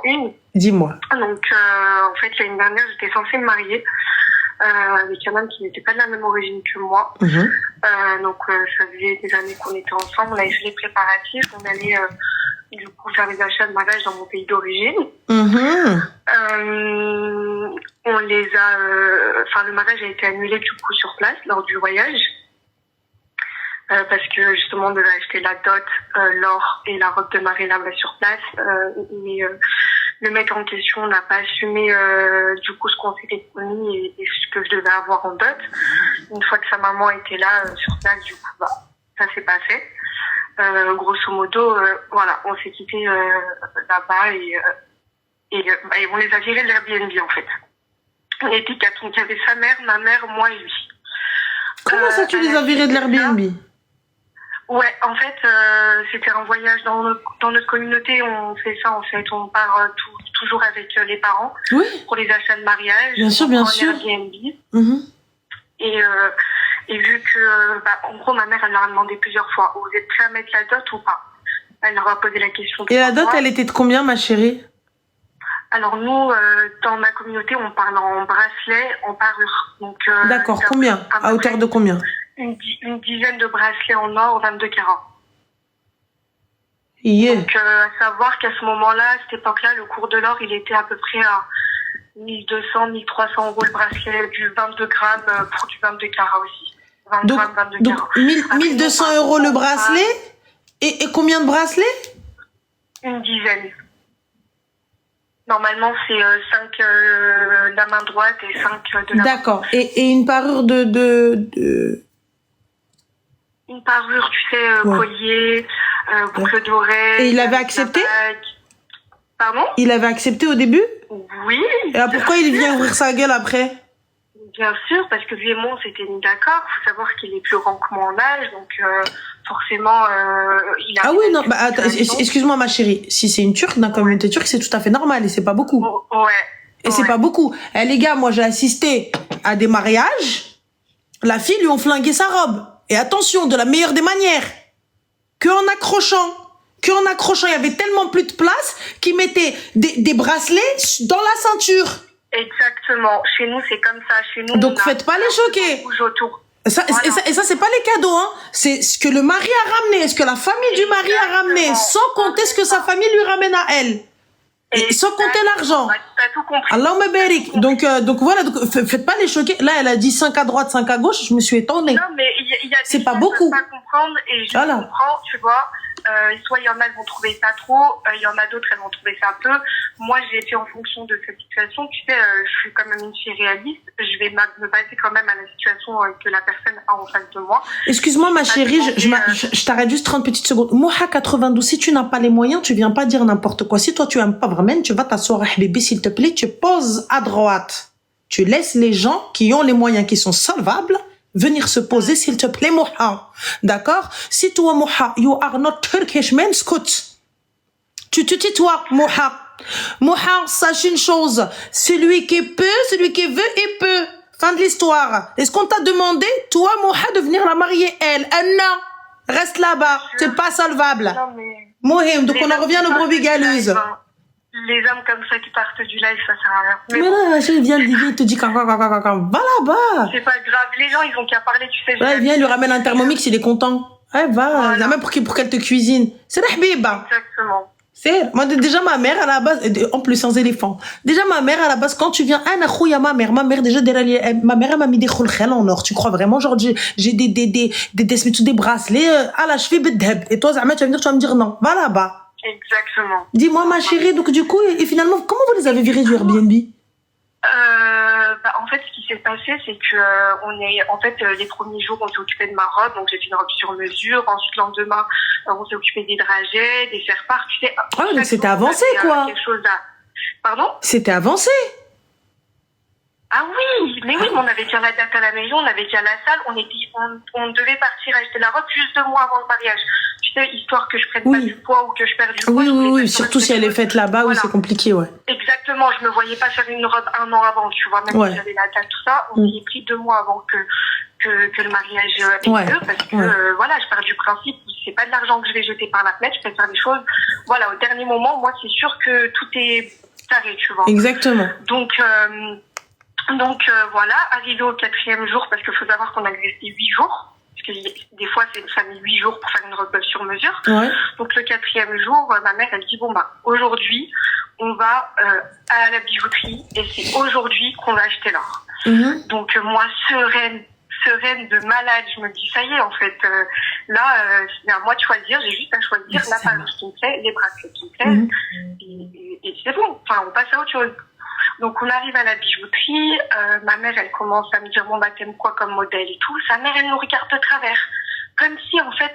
une. Dis-moi. Donc, en fait, l'année dernière, j'étais censée me marier avec un homme qui n'était pas de la même origine que moi. Donc, ça faisait des années qu'on était ensemble. On avait fait les préparatifs. On allait du coup faire les achats de mariage dans mon pays d'origine. On les a... Enfin, le mariage a été annulé du coup sur place lors du voyage. Parce que justement on devait acheter la dot, l'or et la robe de mariée là-bas sur place, mais le mec en question n'a pas assumé du coup ce qu'on s'était promis et ce que je devais avoir en dot. Une fois que sa maman était là sur place, du coup ça s'est pas fait. Grosso modo, voilà, on s'est quitté là-bas et on les a virés de l'Airbnb en fait. On était quatre, donc il y avait sa mère, ma mère, moi et lui. Comment ça tu les as virés de l'Airbnb? Ouais, en fait, c'était un voyage dans notre communauté. On fait ça, en fait. On part toujours avec les parents pour les achats de mariage. Bien sûr, bien sûr. Airbnb. Et vu que, en gros, ma mère, elle leur a demandé plusieurs fois, vous êtes prêts à mettre la dot ou pas? Elle leur a posé la question. Et la dot, elle était de combien, ma chérie? Alors nous, dans ma communauté, on parle en bracelet, en parure. Donc. D'accord. Combien? À hauteur de combien? Une dizaine de bracelets en or, 22 carats. Donc, à savoir qu'à ce moment-là, à cette époque-là, le cours de l'or, il était à peu près à 1200, 1300 euros le bracelet, du 22 grammes pour du 22 carats aussi. 20 grammes, 22 carats. Donc, 1200 euros le bracelet et combien de bracelets? Une dizaine. Normalement, c'est 5 de la main droite et 5 de la main. D'accord. Et une parure de... Une parure, tu sais, collier, boucle d'oreille. Et il avait accepté? Pardon? Il avait accepté au début? Oui. Et alors pourquoi il vient ouvrir sa gueule après? Bien sûr, parce que lui et moi, on s'était mis d'accord. Il faut savoir qu'il est plus grand que moi en âge, donc forcément, il a... Ah oui, non, attends, excuse-moi ma chérie. Si c'est une Turque, dans la communauté turque, c'est tout à fait normal et c'est pas beaucoup. Et c'est pas beaucoup. Eh les gars, moi j'ai assisté à des mariages. La fille lui ont flingué sa robe. Et attention, de la meilleure des manières. Qu'en accrochant, il y avait tellement plus de place qu'ils mettaient des bracelets dans la ceinture. Exactement. Chez nous, c'est comme ça. Chez nous, donc faites pas les choquer. Ça, et ça, c'est pas les cadeaux, hein. C'est ce que le mari a ramené, ce que la famille du mari a ramené, sans compter ce que sa famille lui ramène à elle. Et sans compter l'argent. T'as tout compris. Allahumma barik. Donc voilà, faites pas les choquer. Là, elle a dit 5 à droite, 5 à gauche, je me suis étonnée. Non, mais il y a c'est pas beaucoup. Pas comprendre et je comprends, tu vois. Soit il y en a qui vont trouver ça trop, il y en a d'autres elles vont trouver ça peu. Moi, j'ai fait en fonction de cette situation. Tu sais, je suis quand même une fille réaliste. Je vais me baser quand même à la situation que la personne a en face de moi. Excuse-moi, ma chérie, je t'arrête juste 30 petites secondes. Moha 92, si tu n'as pas les moyens, tu viens pas dire n'importe quoi. Si toi, tu aimes pas vraiment, tu vas t'asseoir, bébé, s'il te plaît, tu poses à droite. Tu laisses les gens qui ont les moyens, qui sont solvables, venir se poser, s'il te plaît, Moha. D'accord? Si toi, Moha, you are not Turkish man, scout. Tu te tais-toi, Moha. Moha, sache une chose. Celui qui peut, celui qui veut, il peut. Fin de l'histoire. Est-ce qu'on t'a demandé, toi, Moha, de venir la marier, elle? Non. Reste là-bas. C'est pas solvable. Mohim, donc on en revient aux brebis galeuses. Les hommes comme ça qui partent du live, ça sert à rien. Mais là, il vient il te dit va là-bas. C'est pas grave, les gens, ils ont qu'à parler, tu sais. Ouais, il vient, il lui ramène un thermomix, il est content. Ouais, va, voilà. Même pour qu'elle te cuisine. C'est la habiba. Exactement. C'est, moi, déjà, ma mère, à la base, en plus, sans éléphant. Déjà, ma mère, à la base, quand tu viens, ma mère, déjà, ma mère, elle m'a mis des khulkhel en or. Tu crois vraiment, genre, j'ai des bracelets, à la cheville, bedheb. Et toi, Zahmet, tu vas me dire non. Va là-bas. Exactement. Dis-moi, ma chérie, donc du coup, et finalement, comment vous les avez virés du Airbnb? En fait, ce qui s'est passé, c'est que les premiers jours, on s'est occupé de ma robe, donc j'ai fait une robe sur mesure. Ensuite, le lendemain, on s'est occupé des dragées, des faire-part, tu sais. Ah, donc c'était avancé, quoi. Quelque chose à... Pardon? C'était avancé. Ah oui, mais oui, on avait déjà la date à la maison, on avait déjà la salle, on devait partir acheter la robe juste 2 mois avant le mariage. Tu sais, histoire que je prenne pas du poids ou que je perde du poids. Oui, surtout si elle est faite là-bas, oui, c'est compliqué, ouais. Exactement, je me voyais pas faire une robe 1 an avant, tu vois, même si j'avais la date, tout ça, on y est pris 2 mois avant que le mariage ait lieu, parce que, voilà, je pars du principe où c'est pas de l'argent que je vais jeter par la fenêtre, je préfère des choses. Voilà, au dernier moment, moi, c'est sûr que tout est carré, tu vois. Exactement. Donc voilà, arrivé au 4e jour, parce qu'il faut savoir qu'on a resté 8 jours. Parce que des fois, ça met 8 jours pour faire une robe sur mesure. Ouais. Donc le 4e jour, ma mère, elle dit, bon, aujourd'hui, on va à la bijouterie et c'est aujourd'hui qu'on va acheter l'or. Donc moi, sereine de malade, je me dis, ça y est, en fait, c'est à moi de choisir, j'ai juste à choisir la parure qui me plaît, les bracelets qui me plaisent, et c'est bon, enfin, on passe à autre chose. Donc on arrive à la bijouterie, ma mère elle commence à me dire bon t'aimes quoi comme modèle et tout. Sa mère elle nous regarde de travers, comme si en fait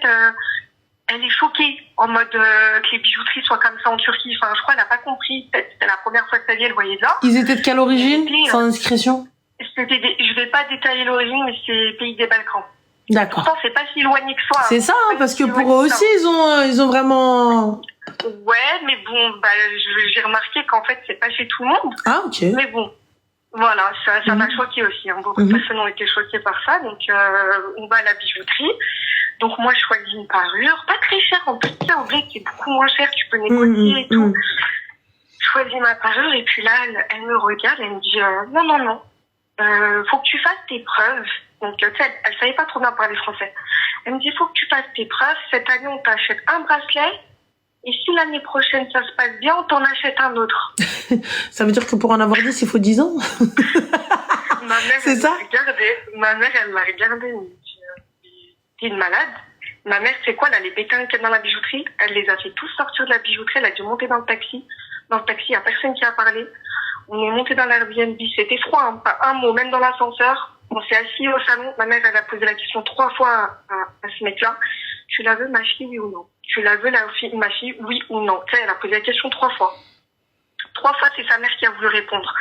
elle est choquée en mode que les bijouteries soient comme ça en Turquie. Enfin je crois elle n'a pas compris. Peut-être c'était la première fois de sa vie elle voyait ça. Ils étaient de quelle origine, sans indiscrétion? Je vais pas détailler l'origine mais c'est pays des Balkans. D'accord. Pourtant c'est pas si éloigné que soi. C'est ça parce que pour eux aussi ils ont vraiment. Ouais, mais bon, j'ai remarqué qu'en fait, c'est pas chez tout le monde. Ah, ok. Mais bon, voilà, ça m'a choqué aussi. Hein. Beaucoup de personnes ont été choquées par ça. Donc, on va à la bijouterie. Donc, moi, je choisis une parure. Pas très chère. En plus, en vrai, c'est beaucoup moins cher. Tu peux négocier et tout. Je choisis ma parure. Et puis là, elle me regarde. Elle me dit, non. Faut que tu fasses tes preuves. Donc, tu sais, elle savait pas trop bien parler français. Elle me dit, faut que tu fasses tes preuves. Cette année, on t'achète un bracelet. Et si l'année prochaine ça se passe bien, on t'en achète un autre. Ça veut dire que pour en avoir 10, il faut 10 ans. Ma mère, c'est ça? Ma mère, elle m'a regardé. Elle m'a dit, t'es une malade. Ma mère, c'est quoi, elle a les pétins qu'il y a dans la bijouterie. Elle les a fait tous sortir de la bijouterie. Elle a dû monter dans le taxi. Dans le taxi, il n'y a personne qui a parlé. On est monté dans l'Airbnb. C'était froid, hein, pas un mot, même dans l'ascenseur. On s'est assis au salon. Ma mère, elle a posé la question 3 fois à ce mec-là. Tu la veux, ma fille, oui ou non? Tu la veux, ma fille, oui ou non? Tu sais, elle a posé la question 3 fois. 3 fois, c'est sa mère qui a voulu répondre.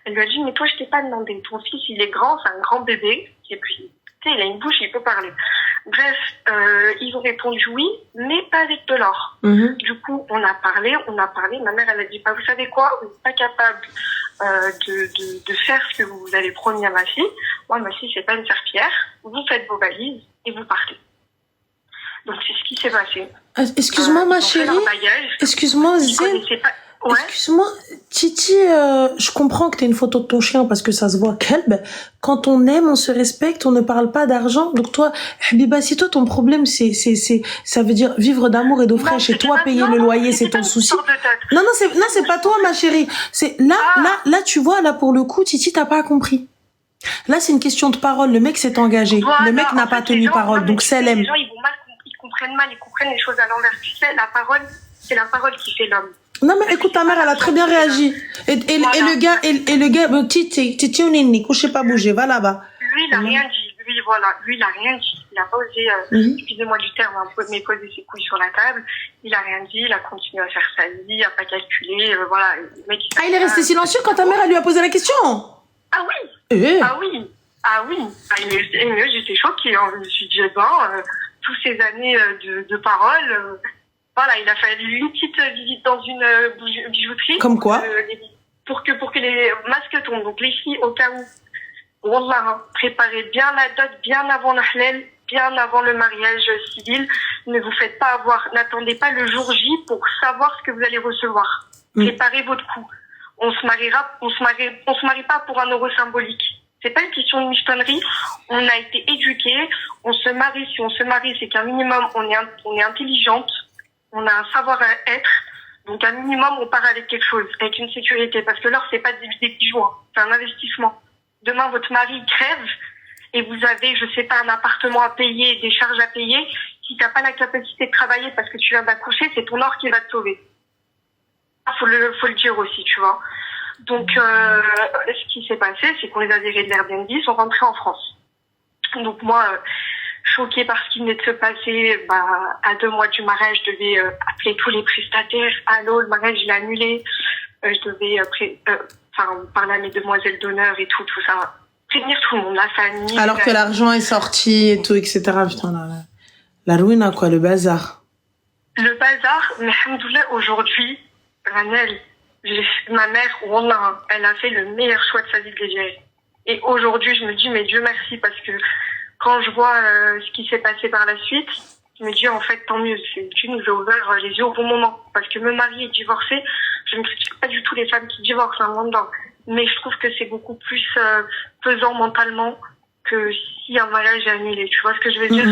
Elle lui a dit, mais toi, je t'ai pas demandé. Ton fils, il est grand, c'est un grand bébé. Et puis, tu sais, il a une bouche, il peut parler. Bref, ils ont répondu oui, mais pas avec de l'or. Du coup, on a parlé. Ma mère, elle a dit, vous savez quoi? Vous n'êtes pas capable de faire ce que vous avez promis à ma fille. Moi, ma fille, c'est pas une serpillière. Vous faites vos valises et vous partez. Donc, c'est ce qui s'est passé. Excuse-moi, ma chérie. Excuse-moi, Zine. Ouais. Excuse-moi, Titi, je comprends que t'aies une photo de ton chien parce que ça se voit kelb. Quand on aime, on se respecte, on ne parle pas d'argent. Donc toi, Habiba, si toi ton problème ça veut dire vivre d'amour et d'eau fraîche et toi payer le loyer, c'est ton souci. Non, c'est pas toi, ma chérie. C'est là, tu vois, là pour le coup, Titi, t'as pas compris. Là, c'est une question de parole. Le mec s'est engagé. Voilà, le mec n'a pas tenu parole. Donc c'est l'aime. Les gens, ils comprennent mal, ils comprennent les choses à l'envers. Tu sais, la parole, c'est la parole qui fait l'homme. Non, mais écoute, ta mère, elle a très bien réagi. Et le gars, Titi, on est né, couchez pas bouger, va là-bas. Lui, il a rien dit. Lui, il a rien dit. Il a pas osé, excusez-moi du terme, mais poser ses couilles sur la table. Il a rien dit, il a continué à faire sa vie, il a pas calculé, voilà. Le mec, il est resté silencieux quand ta mère, elle lui a posé la question? Ah oui. Ah oui. J'étais choquée, hein. Je me suis dit, tous ces années de parole, voilà, il a fallu une petite visite dans une bijouterie. Comme quoi? Pour que les masques tombent. Donc les filles, au cas où, Wallah, préparez bien la dot, bien avant le halal, bien avant le mariage civil. Ne vous faites pas avoir, n'attendez pas le jour J pour savoir ce que vous allez recevoir. Préparez votre coup. On se marie pas pour 1 euro symbolique. C'est pas une question de michetonnerie. On a été éduqués. On se marie. Si on se marie, c'est qu'un minimum, on est intelligente. On a un savoir-être. Donc, un minimum, on part avec quelque chose, avec une sécurité. Parce que l'or, c'est pas des bijoux, hein. C'est un investissement. Demain, votre mari crève et vous avez, je sais pas, un appartement à payer, des charges à payer. Si t'as pas la capacité de travailler parce que tu viens d'accoucher, c'est ton or qui va te sauver. Faut le dire aussi, tu vois. Donc, ce qui s'est passé, c'est qu'on les a virés de l'Airbnb, ils sont rentrés en France. Donc, moi, choquée par ce qui venait de se passer, à 2 mois du mariage, je devais appeler tous les prestataires. Allô, le mariage, il est annulé. Je devais parler à mes demoiselles d'honneur et tout ça. Prévenir tout le monde, la famille. Alors que l'argent est sorti et tout, etc. Putain, la ruine, quoi, le bazar. Le bazar, mais alhamdoulilah, aujourd'hui, Ranel, ma mère, Wallah, elle a fait le meilleur choix de sa vie de les gérer. Et aujourd'hui, je me dis, mais Dieu merci, parce que quand je vois ce qui s'est passé par la suite, Je me dis, en fait, tant mieux. Dieu nous a ouvert les yeux au bon moment. Parce que me marier et divorcer, je ne critique pas du tout les femmes qui divorcent, hein, dedans. Mais je trouve que c'est beaucoup plus pesant mentalement que si un mariage est annulé. Tu vois ce que je veux dire?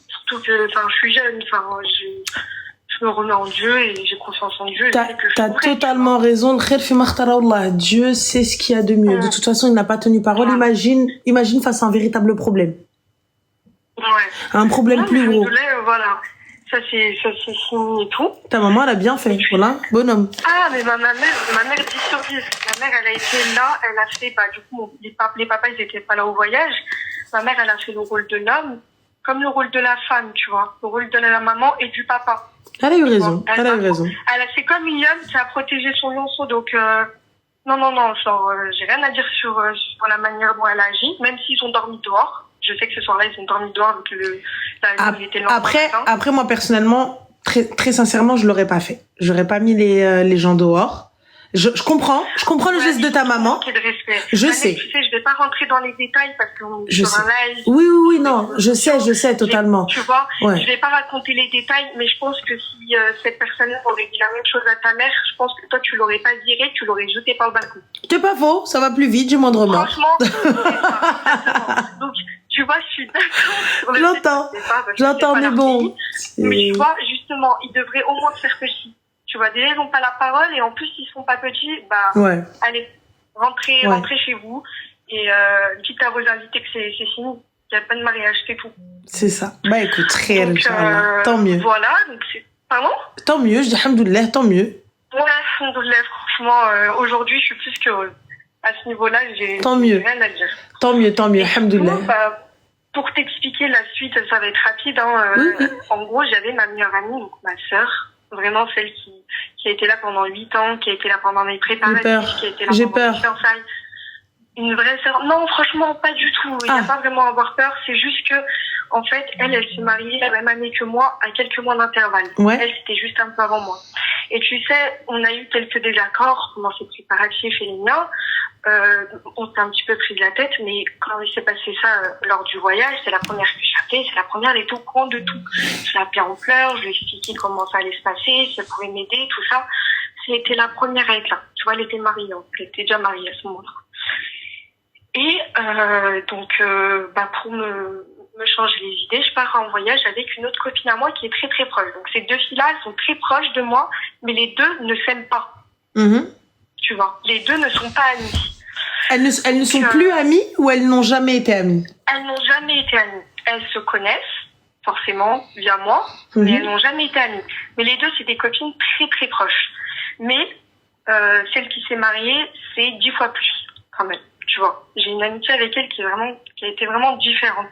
Surtout que, je suis jeune, je me remets en Dieu et j'ai confiance en Dieu. T'as totalement raison. Dieu sait ce qu'il y a de mieux. De toute façon, il n'a pas tenu parole. Imagine face à un véritable problème. Ouais. Un problème plus gros. Voilà. Ça c'est fini et tout. Ta maman, elle a bien fait. Voilà. Bonhomme. Ah, mais ma mère 10 sur 10. Ma mère, elle a été là. Elle a fait, du coup, les papas, ils étaient pas là au voyage. Ma mère, elle a fait le rôle de l'homme comme le rôle de la femme, tu vois. Le rôle de la maman et du papa. Elle a eu raison. Elle a eu raison. Elle a fait comme une lionne qui a protégé son lionceau. Donc, non, j'ai rien à dire sur la manière dont elle agit, même s'ils ont dormi dehors. Je sais que ce soir-là, ils ont dormi dehors, donc la nuit était longue. Après, moi, personnellement, très sincèrement, je l'aurais pas fait. J'aurais pas mis les gens dehors. Je comprends le geste de ta maman. Je sais. Tu sais, je vais pas rentrer dans les détails parce qu'on est sur un live. Oui, non, je sais totalement. Tu vois, je vais pas raconter les détails, mais je pense que si cette personne aurait dit la même chose à ta mère, je pense que toi, tu l'aurais pas virée, tu l'aurais jeté par le balcon. C'est pas faux, ça va plus vite, j'ai moins de remords. Franchement, c'est ça, donc, tu vois, je suis d'accord. J'entends, mais bon. Mais tu vois, justement, ils devraient au moins se faire petits. Tu vois, déjà, ils n'ont pas la parole et en plus, ils sont pas petits. Allez, rentrez chez vous et dites à vos invités que c'est fini. Il n'y a pas de mariage, c'est tout. C'est ça. Écoute, réel, tant mieux. Voilà, donc c'est... Pardon? Tant mieux, je dis alhamdoulilah, tant mieux. Ouais, alhamdoulilah, franchement, aujourd'hui, je suis plus qu'heureuse. À ce niveau-là, j'ai rien à dire. Tant mieux, alhamdoulilah. Pour t'expliquer la suite, ça va être rapide. En gros, j'avais ma meilleure amie, donc ma sœur, vraiment celle qui a été là pendant 8 ans, qui a été là pendant mes préparatifs, qui a été là pendant mes fiançailles. Une vraie sœur. Non, franchement, pas du tout. Il n'y a pas vraiment à avoir peur. C'est juste que, en fait, elle s'est mariée la même année que moi, à quelques mois d'intervalle. Ouais. Elle, c'était juste un peu avant moi. Et tu sais, on a eu quelques désaccords pendant ces préparatifs et les miens. On s'est un petit peu pris de la tête, mais quand il s'est passé ça lors du voyage, c'est la première que j'ai appelée, c'est la première, elle était au courant de tout. Je l'ai appelée en pleurs, je lui ai expliqué comment ça allait se passer, si elle pouvait m'aider, tout ça. C'était la première à être là. Tu vois, elle était mariée, elle était déjà mariée à ce moment-là. Et pour me changer les idées, je pars en voyage avec une autre copine à moi qui est très très proche. Donc ces deux filles-là, elles sont très proches de moi, mais les deux ne s'aiment pas. Tu vois, les deux ne sont pas amies. Elles ne sont plus amies ou elles n'ont jamais été amies? Elles n'ont jamais été amies. Elles se connaissent, forcément, via moi, mais elles n'ont jamais été amies. Mais les deux, c'est des copines très très proches. Mais celle qui s'est mariée, c'est 10 fois plus, quand même. Tu vois, j'ai une amitié avec elle qui a été vraiment différente.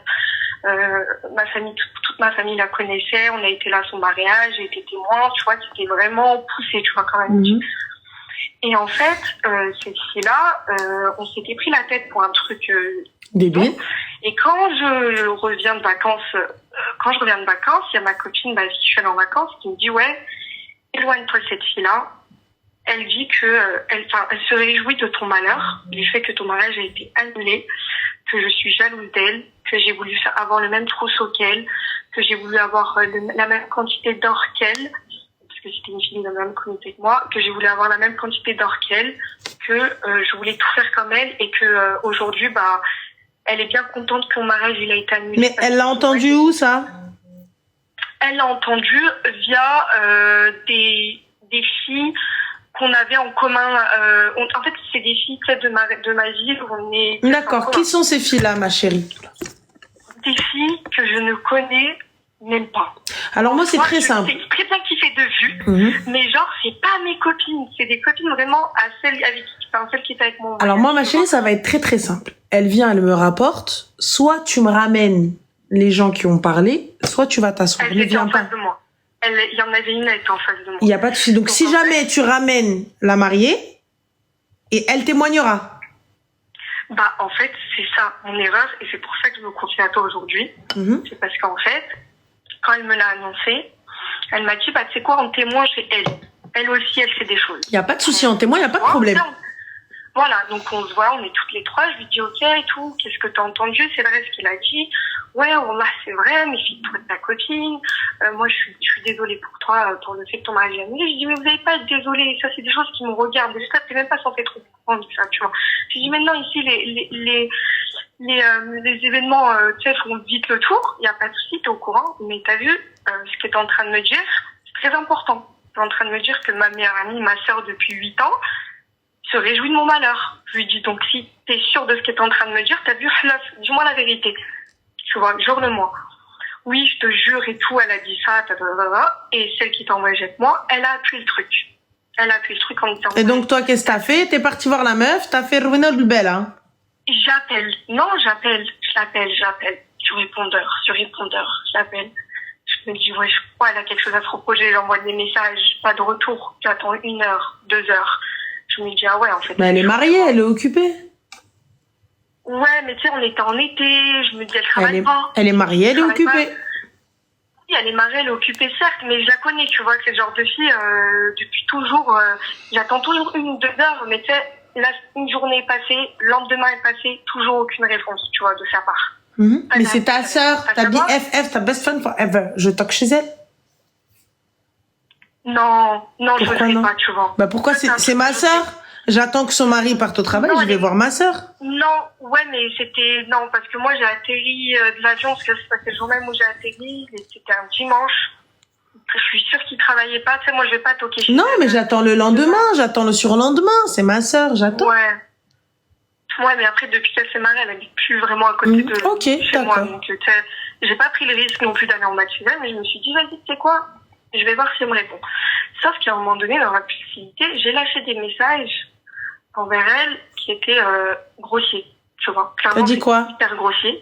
Ma famille, toute ma famille la connaissait, on a été là à son mariage, j'ai été témoin, tu vois, c'était vraiment poussé, tu vois, quand même. Et en fait, cette fille-là, on s'était pris la tête pour un truc débile. Et quand je reviens de vacances, il y a ma copine, qui je suis allée en vacances, qui me dit, ouais, éloigne-toi de cette fille-là. Elle dit que elle se réjouit de ton malheur, du fait que ton mariage a été annulé, que je suis jalouse d'elle, que j'ai voulu avoir le même trousseau qu'elle, que j'ai voulu avoir la même quantité d'or qu'elle, parce que c'était une fille de la même communauté que moi, que j'ai voulu avoir la même quantité d'or qu'elle, que je voulais tout faire comme elle, et que aujourd'hui, elle est bien contente que mon mariage il a été annulé. Mais elle l'a entendu où, ça? Elle l'a entendu via des filles qu'on avait en commun. En fait, c'est des filles de ma ville où on est... D'accord. Qui sont ces filles-là, ma chérie? Des filles que je ne connais même pas. Alors moi, c'est très simple. C'est très bien qui fait de vue, mais genre, c'est pas mes copines. C'est des copines vraiment à celles qui étaient avec moi. Alors moi, ma chérie, ça va être très très simple. Elle vient, elle me rapporte. Soit tu me ramènes les gens qui ont parlé, soit tu vas t'asseoir. Elle était en face de moi. Il y en avait une, elle était en face de moi. Il n'y a pas de souci. Donc si jamais tu ramènes la mariée, et elle témoignera. En fait, c'est ça mon erreur, et c'est pour ça que je me confie à toi aujourd'hui. C'est parce qu'en fait, quand elle me l'a annoncé, elle m'a dit, tu sais quoi, en témoin chez elle. Elle aussi, elle fait des choses. Il n'y a pas de souci, en témoin, il n'y a pas de problème. Voilà, donc on se voit, on est toutes les trois, je lui dis ok et tout, qu'est-ce que t'as entendu, c'est vrai ce qu'il a dit, ouais, wallah, c'est vrai, méfie-toi de ta copine. Moi, je suis désolée pour toi, pour le fait que ton mari est annulé. Je dis, mais vous n'allez pas être désolée. Ça, c'est des choses qui me regardent. Déjà, t'es même pas censé trop comprendre ça, tu vois. Je dis, maintenant, ici, les événements, tu sais, font vite le tour. Il n'y a pas de souci, t'es au courant. Mais t'as vu, ce que t'es en train de me dire, c'est très important. T'es en train de me dire que ma meilleure amie, ma sœur depuis 8 ans, se réjouit de mon malheur. Je lui dis, donc, si t'es sûre de ce que t'es en train de me dire, t'as vu, dis-moi la vérité. Tu vois, jure-le-moi. Oui, je te jure et tout, elle a dit ça, et celle qui t'a envoyé avec moi, elle a appuyé le truc. Elle a appuyé le truc en me disant... Et donc, toi, qu'est-ce que t'as fait? T'es parti voir la meuf, t'as fait Rwena le bel, hein? J'appelle. Non, j'appelle. Sur répondeur. J'appelle. Je me dis, ouais, je crois, elle a quelque chose à se reprocher. J'envoie des messages, pas de retour. J'attends 1 heure, 2 heures. Je me dis, ah ouais, en fait. Mais elle est mariée, elle est occupée. Ouais, mais tu sais, on était en été, je me dis, elle travaille pas. Elle est mariée, elle est occupée. Oui, elle est mariée, elle est occupée, certes, mais je la connais, tu vois, c'est le genre de fille, depuis toujours, j'attends toujours 1 ou 2 heures, mais tu sais, là, une journée est passée, le lendemain est passé, toujours aucune réponse, tu vois, de sa part. Mais c'est ta sœur, ta BFF, ta best friend forever. Je toque chez elle. Non, je ne ferai pas, tu vois. Bah pourquoi c'est ma sœur? J'attends que son mari parte au travail, je vais voir ma sœur. Non, ouais, mais non, parce que moi j'ai atterri de l'avion, parce que c'est le jour même où j'ai atterri, c'était un dimanche. Je suis sûre qu'il travaillait pas, tu sais, moi je vais pas toquer chez Non, mais j'attends le lendemain, j'attends le surlendemain, c'est ma sœur, j'attends. Ouais, mais après, depuis qu'elle s'est mariée, elle habite plus vraiment à côté de chez moi, donc tu sais, j'ai pas pris le risque non plus d'aller en matinale, mais je me suis dit, vas-y, tu sais quoi, je vais voir si elle me répond. Sauf qu'à un moment donné, dans l'impulsivité, j'ai lâché des messages envers elle qui étaient grossiers, tu vois. Clairement, t'as dit quoi? Hyper grossiers.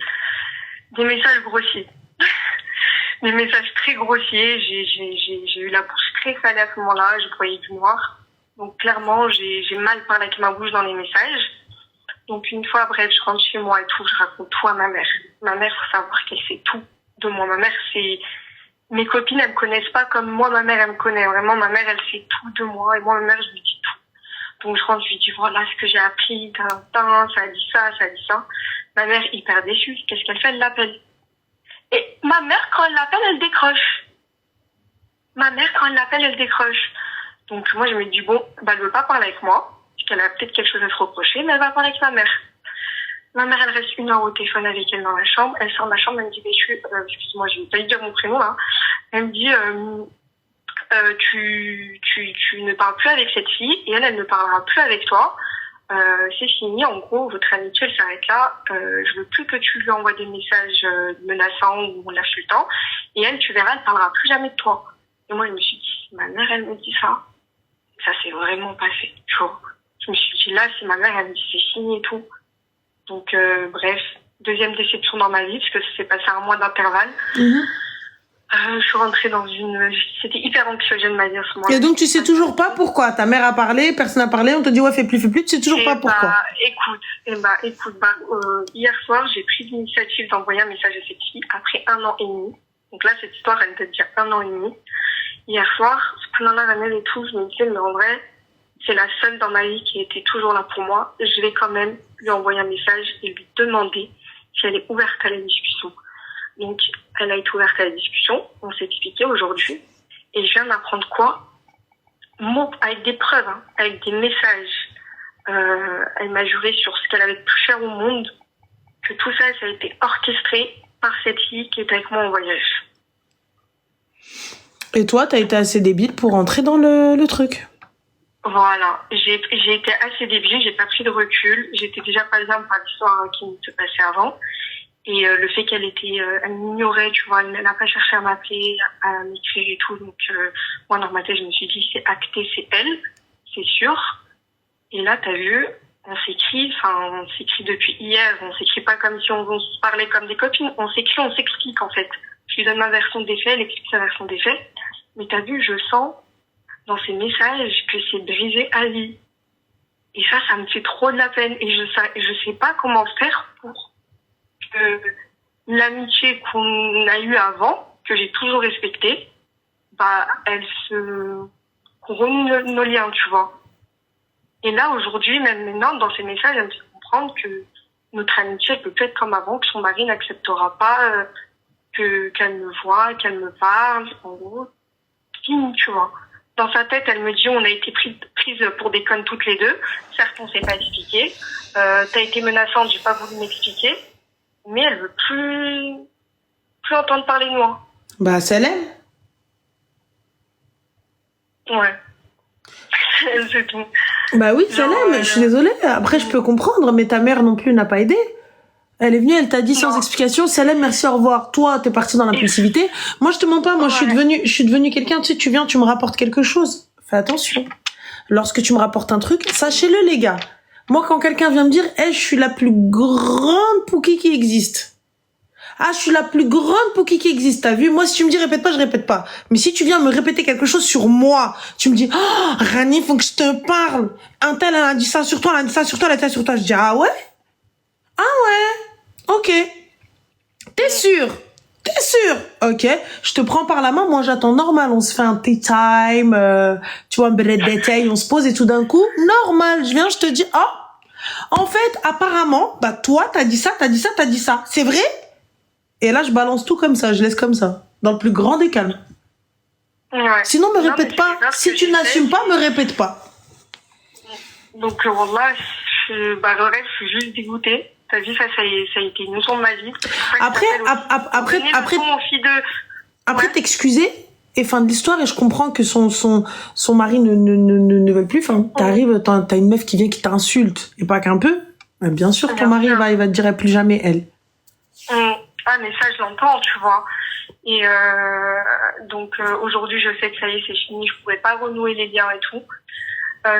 Des messages grossiers. Des messages très grossiers. J'ai eu la bouche très salée à ce moment-là. Je voyais du noir. Donc clairement, j'ai mal parlé avec ma bouche dans les messages. Donc une fois, bref, je rentre chez moi et tout. Je raconte tout à ma mère. Ma mère, faut savoir qu'elle sait tout de moi. Ma mère, mes copines, elles me connaissent pas comme moi, ma mère, elle me connaît. Vraiment, ma mère, elle sait tout de moi. Et moi, ma mère, je lui dis tout. Donc, je rentre, je lui dis, voilà ce que j'ai appris, ça a dit ça, ça a dit ça. Ma mère, hyper déçue. Qu'est-ce qu'elle fait? Elle l'appelle. Et ma mère, quand elle l'appelle, elle décroche. Donc, moi, je me dis, bon, elle veut pas parler avec moi, parce qu'elle a peut-être quelque chose à se reprocher, mais elle va parler avec ma mère. Ma mère, elle reste 1 heure au téléphone avec elle dans la chambre. Elle sort de la chambre, elle me dit, excuse-moi, je vais pas lui dire mon prénom, là. Elle me dit, tu ne parles plus avec cette fille et elle ne parlera plus avec toi. C'est fini, en gros, votre amitié elle s'arrête là. Je veux plus que tu lui envoies des messages menaçants ou l'insultants. Et elle, tu verras, elle parlera plus jamais de toi. Et moi, je me suis dit, si ma mère, elle me dit ça s'est vraiment passé. Tu vois. Je me suis dit, là, si ma mère, elle me dit c'est fini et tout. Donc, bref, deuxième déception dans ma vie, parce que ça s'est passé 1 mois d'intervalle. Je suis rentrée dans c'était hyper anxiogène ma vie à ce moment-là. Et donc tu sais toujours pas pourquoi? Ta mère a parlé, personne n'a parlé, on te dit ouais fais plus, tu sais toujours pas pourquoi? Écoute, hier soir j'ai pris l'initiative d'envoyer un message à cette fille après 1 an et demi. Donc là cette histoire elle date d'il y a 1 an et demi. Hier soir, pendant la ramène et tout, je me disais mais en vrai c'est la seule dans ma vie qui était toujours là pour moi. Je vais quand même lui envoyer un message et lui demander si elle est ouverte à la discussion. Donc, elle a été ouverte à la discussion, on s'est expliqué aujourd'hui, et je viens d'apprendre quoi? Avec des preuves, hein, avec des messages. Elle m'a juré sur ce qu'elle avait de plus cher au monde, que tout ça, ça a été orchestré par cette fille qui est avec moi en voyage. Et toi, t'as été assez débile pour entrer dans le truc? Voilà, j'ai été assez débile, j'ai pas pris de recul, j'étais déjà pas bien par l'histoire qui se passait avant. Et le fait qu'elle m'ignorait, tu vois, elle n'a pas cherché à m'appeler, à m'écrire et tout. Donc, moi, dans ma tête, je me suis dit, c'est acté, c'est elle, c'est sûr. Et là, t'as vu, on s'écrit depuis hier. On s'écrit pas comme si on se parlait comme des copines. On s'écrit, on s'explique, en fait. Je lui donne ma version des faits, elle explique sa version des faits. Mais t'as vu, je sens dans ces messages que c'est brisé à vie. Et ça me fait trop de la peine. Et je sais pas comment faire pour l'amitié qu'on a eue avant, que j'ai toujours respectée, qu'on renoue nos liens, tu vois. Et là, aujourd'hui, même maintenant, dans ces messages, elle me fait comprendre que notre amitié peut être comme avant, que son mari n'acceptera pas qu'elle me voie, qu'elle me parle, en gros. Fini, tu vois. Dans sa tête, elle me dit, on a été prises pour des connes toutes les deux. Certes, on s'est pas expliqué. T'as été menaçante, j'ai pas voulu m'expliquer. Mais elle veut plus entendre parler de moi. Bah, ça l'aime. Ouais. C'est tout. Bah oui, ça l'aime, je suis désolée. Après, je peux comprendre, mais ta mère non plus n'a pas aidé. Elle est venue, elle t'a dit sans explication, Salem, merci, au revoir. Toi, t'es parti dans l'impulsivité. Moi, je te mens pas, moi, je suis devenue quelqu'un, tu sais, tu viens, tu me rapportes quelque chose. Fais attention. Lorsque tu me rapportes un truc, sachez-le, les gars. Moi, quand quelqu'un vient me dire, je suis la plus grande pouki qui existe. Ah, je suis la plus grande pouki qui existe, t'as vu? Moi, si tu me dis répète pas, je répète pas. Mais si tu viens me répéter quelque chose sur moi, tu me dis, oh, Rani, faut que je te parle. Un tel, elle a dit ça sur toi, elle a dit ça sur toi, elle a dit ça sur toi. Je dis, ah ouais? Ah ouais? Ok. T'es sûr? T'es sûr? Ok. Je te prends par la main, moi j'attends normal. On se fait un tea time, tu vois, un bel détail, on se pose et tout d'un coup, normal. Je viens, je te dis, oh, en fait, apparemment, bah toi, t'as dit ça, t'as dit ça, t'as dit ça. C'est vrai? Et là, je balance tout comme ça, je laisse comme ça. Dans le plus grand des calmes. Ouais. Sinon, me répète pas. Si tu n'assumes pas, me répète pas. Donc, wallah, le reste, je suis juste dégoûtée. T'as vu, ça a été une leçon de ma vie. Après t'excuser et fin de l'histoire, et je comprends que son mari ne veut plus. Enfin, t'arrives, t'as une meuf qui vient qui t'insulte, et pas qu'un peu. Bien sûr, ton mari, il va te dire plus jamais elle. Ah, mais ça, je l'entends, tu vois. Et donc, aujourd'hui, je sais que ça y est, c'est fini. Je pourrais pas renouer les liens et tout.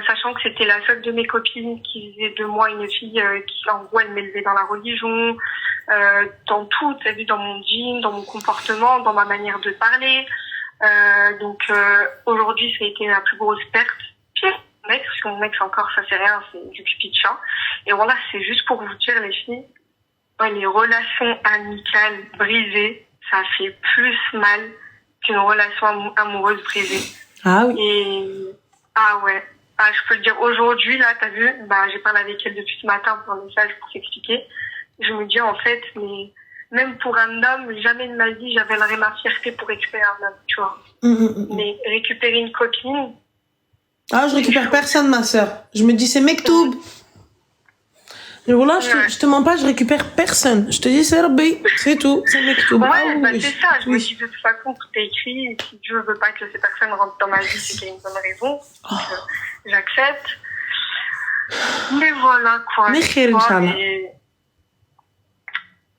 Sachant que c'était la seule de mes copines qui faisait de moi une fille qui, en gros, elle m'élevait dans la religion, dans tout, t'as vu, dans mon jean, dans mon comportement, dans ma manière de parler. Donc, aujourd'hui, ça a été la plus grosse perte. Puis, mon ex, parce que mon ex encore, ça c'est rien, c'est du pipi de chat. Et voilà, c'est juste pour vous dire, les filles, les relations amicales brisées, ça fait plus mal qu'une relation amoureuse brisée. Ah oui. Et, ah ouais. Ah, je peux le dire aujourd'hui, là, t'as vu, j'ai parlé avec elle depuis ce matin pour un message pour s'expliquer. Je me dis, en fait, mais même pour un homme, jamais de ma vie, j'avalerais ma fierté pour récupérer un homme, tu vois. Mais récupérer une copine... Ah, je récupère personne, ma sœur. Je me dis, c'est Mektoub. Et voilà, je te mens pas, je récupère personne. Je te dis, c'est Rabbi, c'est tout, c'est Mektoub. Ouais, c'est ça. Je me dis, de toute façon, tout est écrit. Et si Dieu veut pas que ces personnes rentrent dans ma vie, c'est qu'il y a une bonne raison. Donc, j'accepte. Mais voilà, quoi. Mais khair, Inch'Allah. Et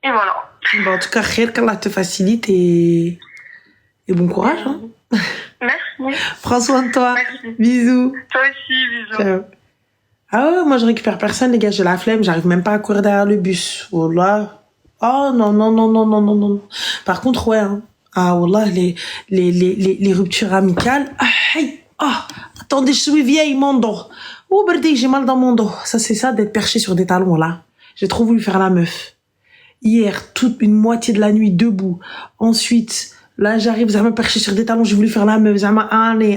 voilà. Bon, en tout cas, khair, qu'Allah te facilite et bon courage. Hein. Merci. Prends soin de toi. Merci. Bisous. Toi aussi, bisous. Ciao. Ah ouais, moi je récupère personne, les gars, j'ai la flemme, j'arrive même pas à courir derrière le bus. Wallah. Oh non. Par contre, ouais, hein. Ah wallah, les ruptures amicales. Attendez, je suis vieille, mon dos. Oh, bردé, j'ai mal dans mon dos. Ça, c'est ça d'être perché sur des talons, là. J'ai trop voulu faire la meuf. Hier, toute une moitié de la nuit debout. Ensuite, là, j'arrive, ça m'a perché sur des talons, j'ai voulu faire la meuf. Ça m'a allez.